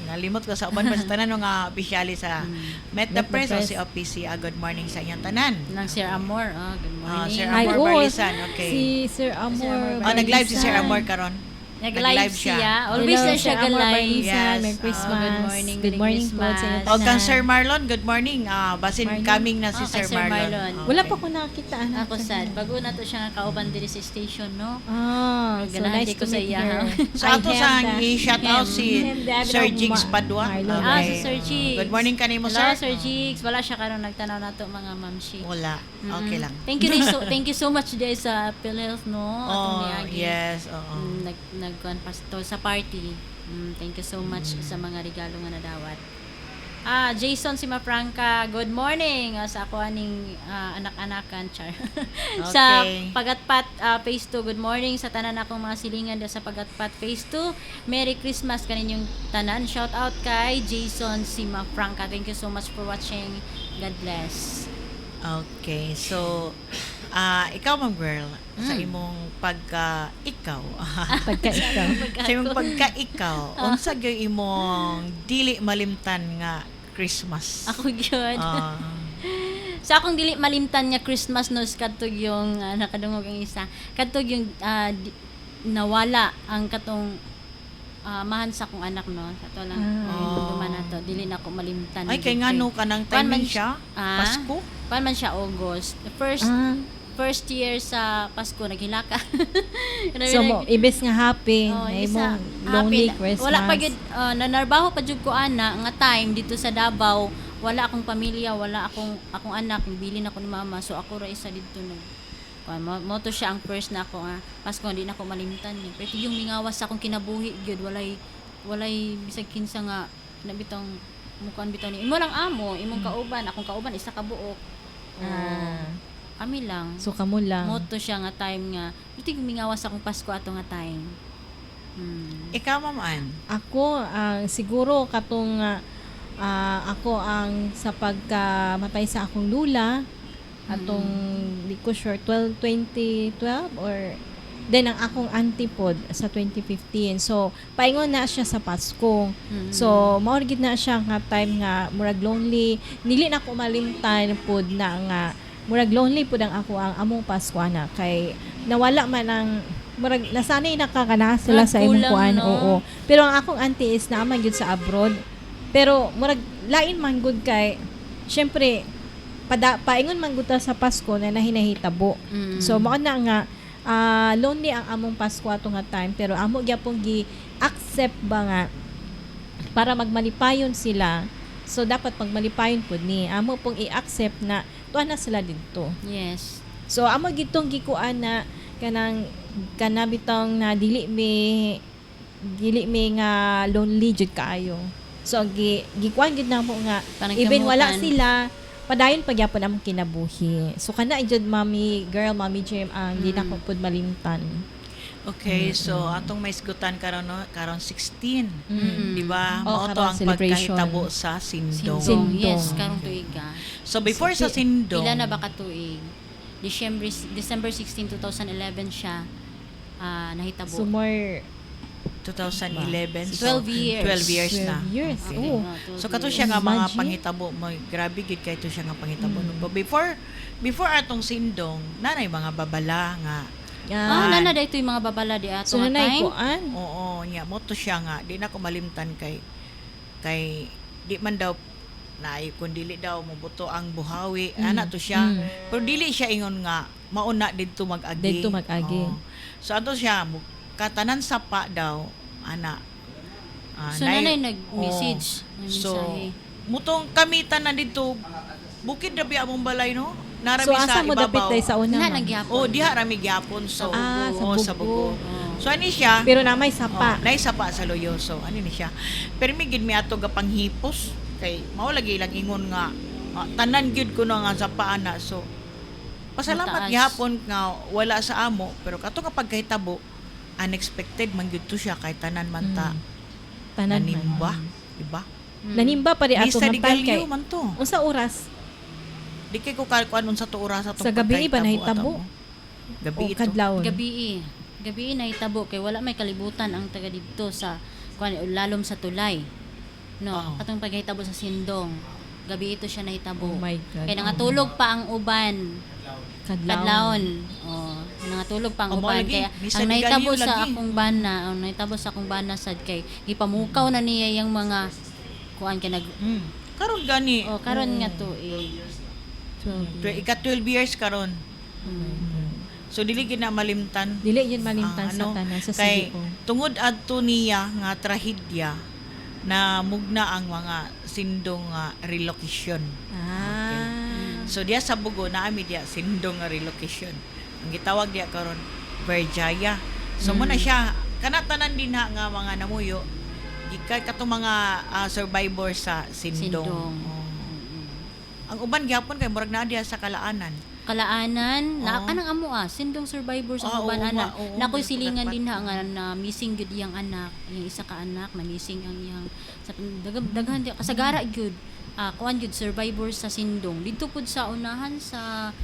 nalimot ko sa uban pa sa tanan nga opisyali sa Meta Meta Press o Press. COPC. Good morning sa inyong tanan. Nang Sir Amor. Good morning. Sir Ay, Amor oo. Barlisan, okay. Si Sir Amor. Nag-live si Sir Barlisan. Amor karon. Nag-live siya. Always Hello, na siya Sir Amor ga-live. Barlisan. Yes. Merry Christmas. Good morning. Good morning po sa inyo O kang tanan. Sir Marlon, good morning. Basin Marlon. coming na si Kay Sir Sir Marlon. Marlon. Okay. Wala pa ko nakita anak. Ako sad. Bago na to siya nga kauban diri sa station, no? So Ganahan nice di to ko sa meet iya, her. ha? Sa ato sa i-shout out si Him, David Sir of Jigs Padua. Marlon. Si Sir Jigs. Good morning kanimo, Hello, sir. Sir Jigs. Wala siya karon nagtanaw nato mga mamshi. Wala. Okay lang. Thank you so much day sa PhilHealth, no? Atong niagi. Yes. Oo. Nagkuhan pa to sa party. Thank you so much sa mga regalo nga nadawat. Jason Simafranca, good morning sa ako aning anak-anakan char. Sa Okay. Pagatpat Phase 2, good morning sa tanan akong mga silingan sa Pagatpat Phase 2. Merry Christmas kaninyong tanan. Shout out kay Jason Simafranca. Thank you so much for watching. God bless. Okay. So, ikaw, Ma'am Girl, sa imong pagka-ikaw, Pagka ikaw. sa imong pagka-ikaw, unsa gyud imong dili malimtan nga Christmas? Ako gyud. Ah, Sa akong dili malimtan nga Christmas no kadtog yung nakadungog ang isa. Kadtog yung nawala ang katong mahan sa akong anak no. Kato lang duman nato dili na ko malimtan. ay, kay ngano ka nang Kuan man timing siya? Pasko? Kuan man siya August. The first year sa Pasko naghilaka. So, ibes nga happy. Oh, na isa. imong lonely Happy. Christmas. Wala pa gid nanarbaho pa jud ko ana nga time dito sa Davao. Wala akong pamilya, wala akong anak, bilin ako ni mama. So ako ra isa dito no. Mo to siya ang first na ako nga. Pasko hindi na ako malimtan ni. Pero yung mingawas sa akong kinabuhi gyud walay bisag kinsa nga nabitong mukan bitaw ni. Imo lang amo, imong kauban, akong kauban isa ka buok. Kami lang. So, kamo lang. Moto siya nga time nga. Ito yung mingawas akong Pasko ato nga time. Ikaw, Ma'am Ann. Ako siguro katong ako ang sa pagkamatay sa akong lula atong di ko sure 2012 or then ang akong auntie pod sa 2015. So paingon na siya sa Pasko. So mao gid na siya nga time nga murag lonely. Dili na ko malimtan pod na nga murag lonely pod ang ako ang among Pasko na kay nawala man ang murag nasanay na kakana sila sa imong Kulang, kuan. no? Oo. Pero ang akong auntie is naman gyud sa abroad. Pero murag lain man gud kay syempre paingon man gud ta sa Pasko na nahinahitabo. So mao na nga lonely ang among Pasko ato nga time pero amo gyapon gi-accept ba nga para magmalipayon sila. So dapat magmalipayon pud ni amo pong i-accept na tuwa na sila didto. Yes. So amo gitong gikuan na kanabitong na dili mi nga lonely jud kaayo. So gikuan gid na mo nga Parang even wala kamutan. sila padayon pagyapon among kinabuhi. So kana jud mommy Jim ang di na ko pud malimtan. Okay, so atong may isgutan karon no, karon 16. Di ba? Oh, Mao to karon ang celebration. pagkahitabo sa Sindong. Sindong. Sindong. Yes, karong tuiga. So before sa Sindong, Pila na ba ka tuig? December 16, 2011 siya nahitabo. So more 2011. 12 years. 12 years na. 12 years. Okay. Oh. So kato siya nga mga Imagine. panghitabo mo, grabe gid kay to siya nga panghitabo. But before atong Sindong, nanay mga babala nga. Nana dayto yung mga babala di ato So nga nanay time. kuan. Oo, nya mo to siya nga di na ko malimtan kay di man daw na kung dili daw mobuto ang buhawi ana to siya pero dili siya ingon nga mauna didto mag-agi. Didto mag-agi. Oo. So ato siya katanan sapa daw ana. So nanay nag-message. So Mensahe. mutong kamitan na dito bukid rabi among balay no. Narami So sa asa mo dapit ibabaw. day sa una? Na ma'am? nagyapon. Oh, diha rami gyapon so Sa sa Bugo. Bugo. So ani siya Pero na may sapa. nay sapa sa loyoso. Ano ni siya? Pero may gid mi ato gapang hipos kay mao lagi lang ingon nga tanan gyud ko na nga sapa ana. So pasalamat Mataas. gihapon nga wala sa amo pero kato nga pagkahitabo unexpected man gyud to siya kay tanan man ta Tanan nanimba, man. di ba? Nanimba pa ri ato Misa nga di time kay. galyo man to. Unsa oras? Di kay ko kuan unsa to oras sa Sa gabi ba nahitabo? Gabi O ito. kadlawon? Gabi nahitabo kay wala may kalibutan ang taga didto sa kuan lalom sa tulay. No, Oo. katong paghitabo sa Sindong. Gabi ito siya nahitabo. Oh my God. Kay nangatulog pa ang uban. Kadlawon. Oh, nangatulog pa ang O, mao uban lagi. kaya Misa ang di nahitabo galyo sa lagi. akong bana sad kay gipamukaw na niya yung mga kuan kay nag Karon gani. karon nga to Ika 12 years karon. So dili gid na malimtan. Dili yun malimtan sa Ano, tanan sa kay Cebu. tungod adto niya nga trahedya na mugna ang mga sindong nga relocation. So diya sa Bugo naami diya sindong nga relocation. Ang gitawag diya karon Verjaya. So mo na siya kanatanan din ha nga mga namuyo gikan kato mga survivors sa sindong. Sindong. Oo. Ang uban gyapon kay murag naa diya sa Kalaanan. Kalaanan na Oo. kanang amo survivors survivors ang Oo, uban oo, ana oo. nakoy silingan Dapat. din ha nga na missing gyud iyang anak yung isa ka anak na missing ang iyang sa daghan di kasagara gyud kuan gyud survivors sa Sindong didto pud sa unahan sa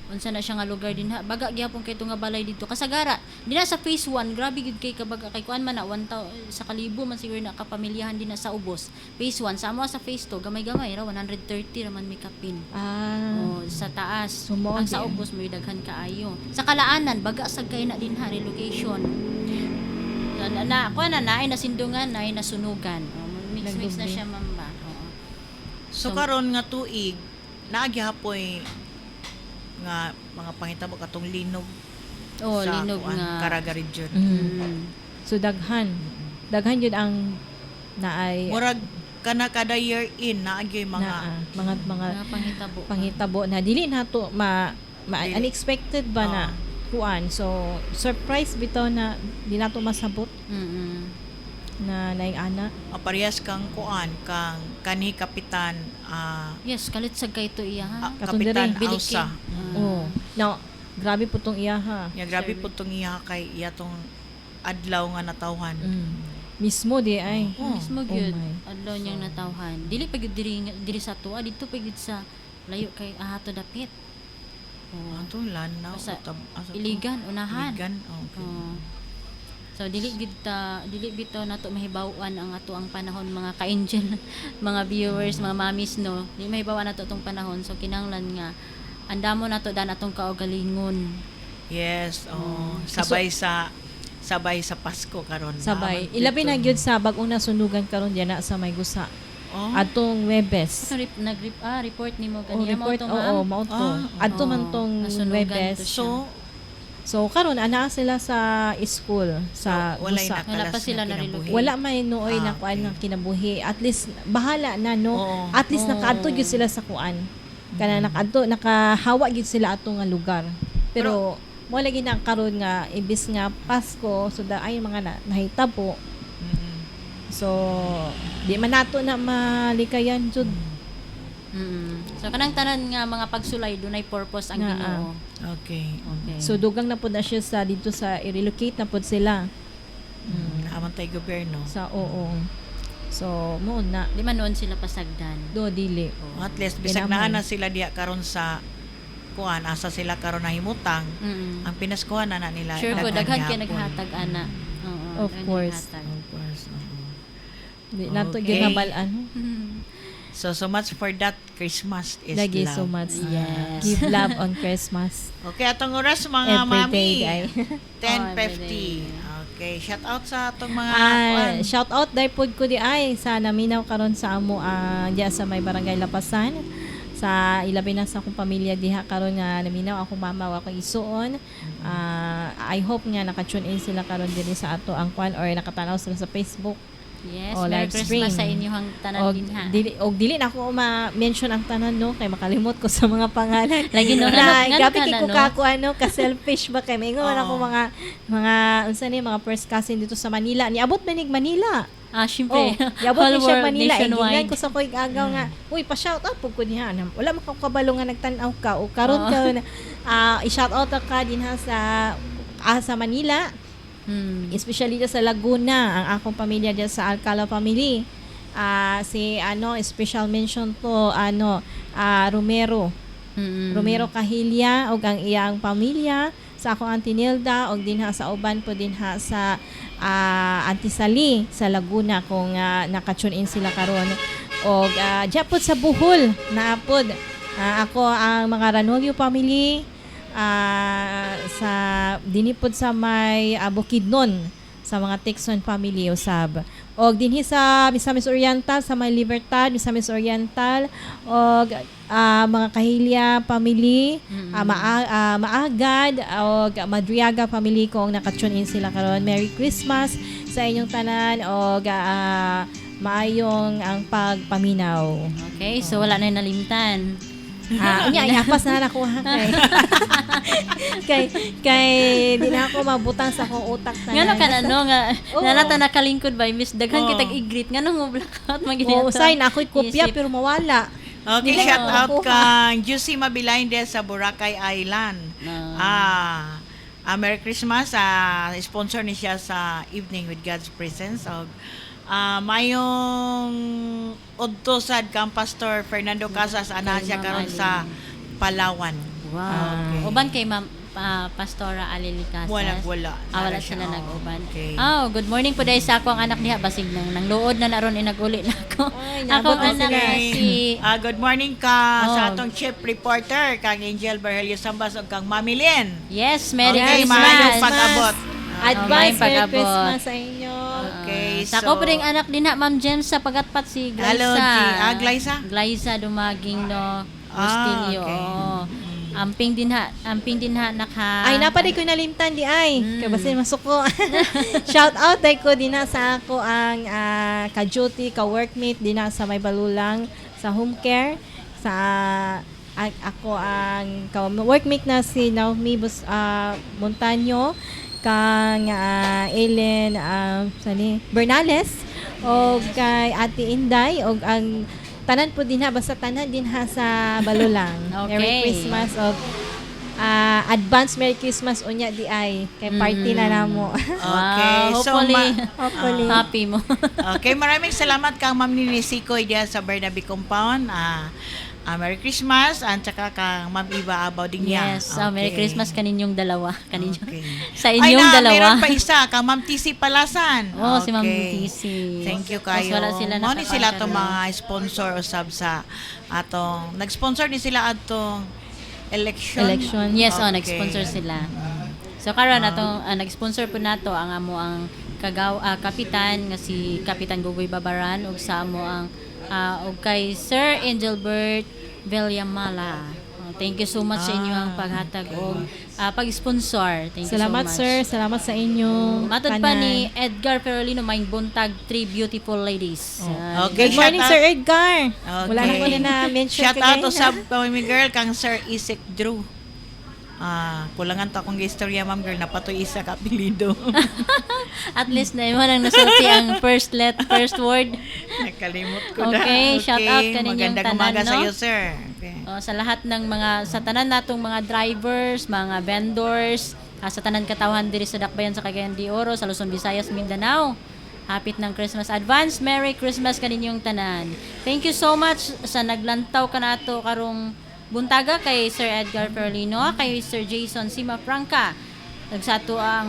unsa na siya nga lugar din ha baga gyapon kay nga balay dito kasagara di na sa phase 1 grabe gyud kay kabaga kay kuan man na 1,000 sa kalibo man siguro na kapamilyahan din na sa ubos phase 1 sa amo sa phase 2 gamay-gamay ra 130 ra man may kapin. Sa taas. Sumo, Ang sa di. ubos may daghan kaayo. Sa Kalaanan baga sa kay na din ha relocation. Kuan na naay na sindungan, naay na sunugan. Mix na Nagdugbi. siya mamba. Oo. So karon nga tuig naagihapoy nga mga pangitabo katong linog Oh, sa linog kuan, nga. Caraga region. So daghan yun ang naay Murag kana kada year in naagi mga mga Mga panghitabo. panghitabo na dili nato Dili. unexpected ba na kuan. So surprise bitaw na di nato masabot na naing ana. parehas kang kuan kang kanhi kapitan Yes, kalit sa kay to iya ha. Katong kapitan diri, Ausa. Oh. Now, grabe po tong iya ha. Ya grabe po tong iya kay iya tong adlaw nga natawhan. Mismo di ay. Mismo Oh gyud my. adlaw niyang natawhan. Dili pa gyud diri sa tuwa, dito pa gyud sa layo kay ahato dapit. Oh. Ato lanaw Sa asa to? Iligan unahan. Iligan. Okay. Oh. So dili bitaw nato mahibaw-an ang ato ang panahon mga ka-angel, mga viewers, mga mamis no. Di mahibaw-an nato tong panahon. So kinahanglan nga andamo nato dan atong kaugalingon. Yes, sabay sa Pasko karon. Sabay. Naman Ilabi dito. na gyud sa bag-ong nasunugan karon diyan na sa may gusa. Oh. Atong Webes. So report nimo Oh, kaniya mo report, to oo, ma'am. mao to. Ah, Adto man oo. tong Nasunugan Webes. to siya. So, So karon ana sila sa school sa walay gusa. Wala pa nakalas sila na nariluhi. kinabuhi. Wala may nooy na Okay. kuan ng kinabuhi. At least bahala na no. Oo. At least Oo. nakaadto gyud sila sa kuan. Kana nakahawa gyud sila ato nga lugar. Pero mo lagi na karon nga ibis nga Pasko so da ay mga nahitabo. Mm-mm. So di man nato na malikayan jud. So kanang tanan nga mga pagsulay dunay purpose ang Nga, Ginoo. Okay. Okay. So dugang na pud na siya sa dito sa i-relocate na pud sila Naman tayo gobyerno. sa oo. So mo na Di man noon sila pasagdan. do dili. At least bisag Kinamay. naa na sila diya karon sa kuan asa sila karon nahimutang. Mm. Ang pinaskuhan na nila. Sure ko daghan kay gyapon. naghatag ana. Oo. Of daghan course. naghatag. Of course. oo. Di nato Okay. gyud nabalaan. So much for that. Christmas is Lagi love. so much. Yes. Give love on Christmas. Okay, atong oras mga Every day, mami. guy. 10:50. Okay, shout out sa atong mga kuan. Shout out dai pod ko di ay sa naminaw karon sa amo diya sa may barangay Lapasan sa ilabi na sa akong pamilya diha karon nga naminaw akong mama wa akong isuon. I hope nga naka-tune in sila karon diri sa ato ang kwan or nakatanaw sila sa Facebook. Yes, O, Merry live Christmas stream. sa inyong tanan Og din ha. dili na ako ma-mention ang tanan no kay makalimot ko sa mga pangalan. Lagi no, na nga gabi ka kay na, ko no? kako ano ka selfish ba kay maingon Oo. ako mga unsa ni mga first cousin dito sa Manila. Niabot manig Manila. Ah, syempre. Yabot Whole ni siya world, Manila. nationwide. Ginan ko sa ko'y agaw nga, uy, pa-shout out po ko niya. Wala makakabalo nga nagtanaw ka. O karon ka, i-shout out ka din ha sa Manila. Especially dyan sa Laguna, ang akong pamilya dyan sa Alcala family. Special mention to, Romero. Romero Cahilya, o ang iyang pamilya, sa akong Auntie Nilda, o din ha sa uban po din ha sa Auntie Sally sa Laguna kung naka-tune in sila karon. O dyan po sa Bohol, naapod. Ako ang mga Ranogyo family, sa dinipod sa may Bukidnon sa mga Texon family usab. Og dinhi sa Misamis Oriental sa may Libertad, Misamis Oriental og mga Kahilya family, Maagad og Madriaga family kung naka-tune in sila karon. Merry Christmas sa inyong tanan og maayong ang pagpaminaw. Okay, so wala na yung nalimtan. Ihapas na nakuha kay di na ako mabutang sa akong utak na. Ngano ka na no nga Oo. nanata nakalingkod ba miss daghan Oo. kitag igreet ngano mo blackout Oo, maginato. sign ako'y kopya Isip. pero mawala. Okay, Hindi shout na out makuha. kang Juicy Mabilainde sa Boracay Island. Merry Christmas. Sponsor ni siya sa Evening with God's Presence. Mayong udto sad kang Pastor Fernando Casas ana Kay siya Ma'am karon Ali. sa Palawan. Wow. Okay. Uban kay Ma'am Pastora Alili Casas. Wala. Wala Nara sila siya, nag-uban. Okay. Good morning po dahil sa ako ang anak niya basig nang luod na naron inaguli na ako. Ay, Ako naabot na anak sila. na si Good morning ka sa Oh. atong chief reporter kang Angel Berhelio Sambas ug kang Mami Lynn. Yes, Merry Okay, Christmas. maayong pag-abot. Advance maayong Merry pag-abot. Christmas sa inyo. Okay, Sa ako pa rin anak din na Ma'am Jem sa pagatpat si Glyza. Hello, Glyza? Glyza dumaging no. Ah, Bustilyo. okay. Oo. Amping din ha naka. Ay, napaday ko nalimtan di ay. Kaya basin masuko. Shout out day ko din na sa ako ang ka-duty, ka-workmate din na sa may balulang sa home care. Sa ako ang ka-workmate na si Naomi Montaño, kang Ellen Bernales, o kay Ate Inday, o ang tanan po din ha, basta tanan din ha sa Balulang. Okay. Merry Christmas. advance Merry Christmas unya di ay kay party na namo. Okay. Wow, So, hopefully, Hopefully. happy mo. okay, maraming salamat kang Ma'am Ninisikoy diyan sa Bernabe Compound. Merry Christmas at saka kang Ma'am Iva Abaw din niya. Yes, Merry Christmas kaninyong dalawa. Okay. Sa inyong meron dalawa. pa isa, kang Ma'am TC Palasan. Oh, si Ma'am TC. Thank you Mas kayo. wala sila Mo ni sila to nakapagkaro. mga sponsor usab sa atong nag-sponsor ni sila atong election. Yes, Okay. nag-sponsor sila. So karon atong nag-sponsor po nato ang amo ang kapitan nga si Kapitan Gugoy Babaran ug sa amo ang ug kay Sir Angelbert Villamala. Thank you so much sa inyo ang paghatag og pag-sponsor. Thank Salamat you so much. sir, salamat sa inyo. Matod pa ni Edgar Ferolino, may buntag 3 beautiful ladies. Okay, Good morning shout Sir out. Edgar. Wala na Okay. ko na mention Shout out to sub kami girl kang Sir Isaac Drew. Kulangan ta akong istorya ma'am girl napatoy isa ka apelyido. At least na mo nang nasulti ang first word. Nakalimot ko na. Okay, shout out kaninyong Magandang tanan, umaga no? sa iyo, sir. Okay. Sa lahat ng sa tanan natong mga drivers, mga vendors, sa tanan katawhan diri sa Dakbayan sa Cagayan de Oro, sa Luzon, Visayas, Mindanao. Hapit ng Christmas advance. Merry Christmas kaninyong tanan. Thank you so much sa naglantaw kanato karong buntaga kay Sir Edgar Ferolino, kay Sir Jason Sima Franca. Nagsato ang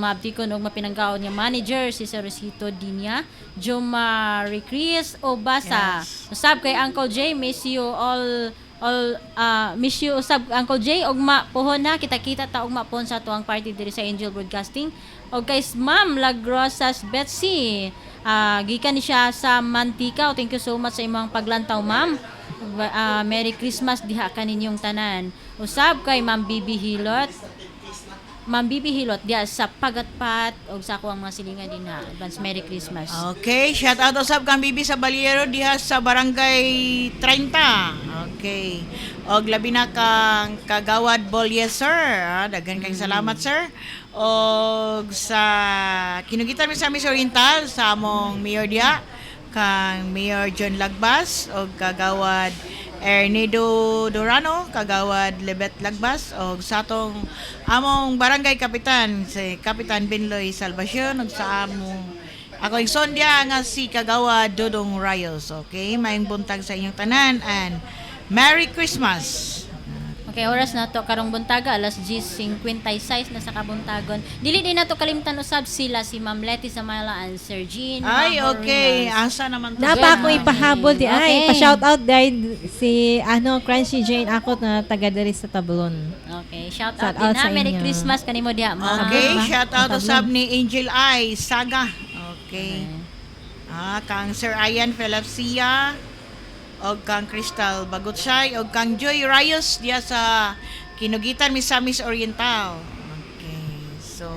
mabdikon og mapinanggaon nga manager si Sir Rosito Dinya, Jomari Chris Obasa. Yes. Usab kay Uncle J, miss you miss you usab Uncle J og mapuhon na kita-kita ta og mapuhon sa tuang party diri sa Angel Broadcasting. Og kay Ma'am Lagrosas Betsy, gikan ni siya sa Mantika. Thank you so much sa imong paglantaw, ma'am. Merry Christmas diha kaninyong tanan. Usab kay Ma'am Bibi Hilot. Ma'am Bibi Hilot diya sa Pagatpat og sa ako ang mga silingan din ha. Advance Merry Christmas. Okay, shout out usab kang bibi sa Baliero diha sa Barangay 30. Okay. Og labi na kang Kagawad Bolye sir. Daghan kang salamat sir. Og sa kinugitan mi sa Miss Oriental sa among mayor diha kang Mayor John Lagbas og Kagawad Ernedo Dorano, Kagawad Lebet Lagbas og sa atong among barangay kapitan si Kapitan Binloy Salvacion ug sa among ako Sondia nga si Kagawad Dodong Rayos. Okay, maayong buntag sa inyong tanan and Merry Christmas. Okay, oras na to karong buntaga alas 10:56 na sa kabuntagon. Dili din nato kalimtan usab sila si Ma'am Letty Samala and Sir Jean. Ay, okay. Mahorinas. Asa naman to? Napa ako Good ipahabol di ay Okay. pa-shout out dahil si Crunchy Jane ako na taga diri sa Tablon. Okay, shout Shout out din out ha. sa Merry inyo. Christmas kanimo diha. Okay, Tablon. shout out Tablon. usab ni Angel I Saga. Okay. Kang Sir Ian Felipsia og kang Crystal Bagutsay og kang Joy Rayos diya sa Kinugitan Misamis Oriental. Okay. So,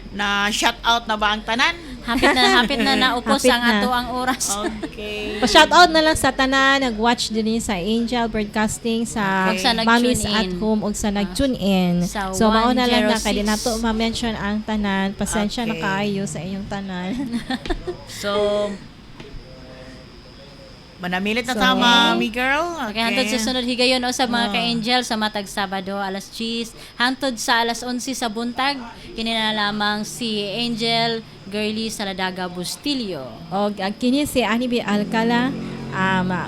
na shout out na ba ang tanan? Hapit na naupos Hapit ang na. ato ang oras. Okay. Pa-shout out na lang sa tanan nag-watch din sa Angel Broadcasting sa Okay. Ug sa Mommies nag-tune at in. Home ug sa nag-tune in. Sa So mao na lang na 106. kay di nato ma-mention ang tanan. Pasensya na Okay. kaayo sa inyong tanan. So, manamilit na So, tama, mi girl. Okay, hantod sa sunod higayon o sa mga ka-angel sa matag Sabado alas 10, hantod sa alas 11 sa buntag kini na lamang si Angel Girly Saladaga Bustillo. Og kini si Anibi Alcala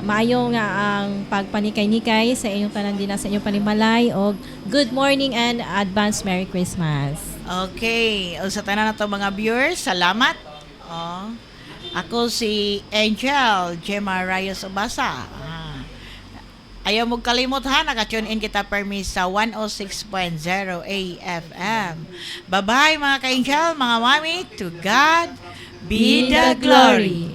maayo nga ang pagpanikay-nikay sa inyong tanan din sa inyong panimalay og good morning and advance Merry Christmas. Okay. O sa tanan na to mga viewers, salamat. Oh. Ako si Angel Gemma Rayos Obasa. Ayaw mo kalimot ha, naka-tune in kita permis sa 106.0 AFM. Bye-bye mga ka-angel, mga mami. To God be the glory.